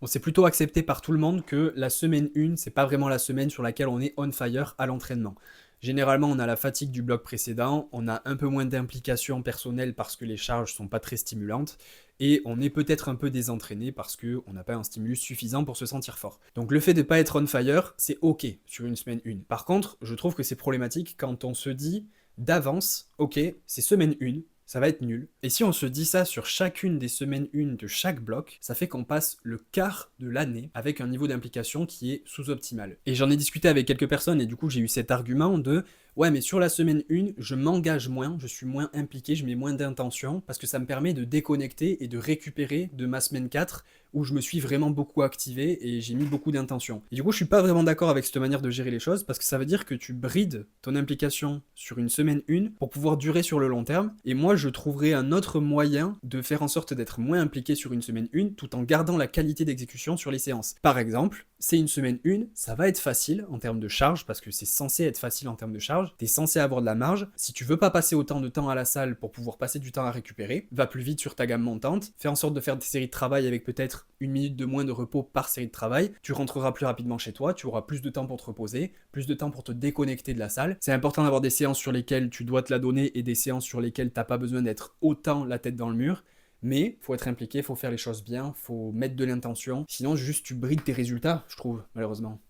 Bon, c'est plutôt accepté par tout le monde que la semaine 1, c'est pas vraiment la semaine sur laquelle on est on fire à l'entraînement. Généralement, on a la fatigue du bloc précédent, on a un peu moins d'implication personnelle parce que les charges sont pas très stimulantes, et on est peut-être un peu désentraîné parce qu'on n'a pas un stimulus suffisant pour se sentir fort. Donc le fait de pas être on fire, c'est ok sur une semaine 1. Par contre, je trouve que c'est problématique quand on se dit d'avance, ok, c'est semaine 1, ça va être nul. Et si on se dit ça sur chacune des semaines 1 de chaque bloc, ça fait qu'on passe le quart de l'année avec un niveau d'implication qui est sous-optimal. Et j'en ai discuté avec quelques personnes et du coup j'ai eu cet argument de ouais mais sur la semaine 1, je m'engage moins, je suis moins impliqué, je mets moins d'intention parce que ça me permet de déconnecter et de récupérer de ma semaine 4 où je me suis vraiment beaucoup activé et j'ai mis beaucoup d'intention. Et du coup, je suis pas vraiment d'accord avec cette manière de gérer les choses parce que ça veut dire que tu brides ton implication sur une semaine 1 pour pouvoir durer sur le long terme. Et moi, je trouverais un autre moyen de faire en sorte d'être moins impliqué sur une semaine 1 tout en gardant la qualité d'exécution sur les séances. Par exemple, c'est une semaine 1, ça va être facile en termes de charge parce que c'est censé être facile en termes de charge. T'es censé avoir de la marge. Si tu veux pas passer autant de temps à la salle pour pouvoir passer du temps à récupérer, va plus vite sur ta gamme montante. Fais en sorte de faire des séries de travail avec peut-être 1 minute de moins de repos par série de travail, tu rentreras plus rapidement chez toi, tu auras plus de temps pour te reposer, plus de temps pour te déconnecter de la salle. C'est important d'avoir des séances sur lesquelles tu dois te la donner et des séances sur lesquelles t'as pas besoin d'être autant la tête dans le mur. Mais faut être impliqué, faut faire les choses bien, faut mettre de l'intention. Sinon, juste tu brides tes résultats, je trouve, malheureusement.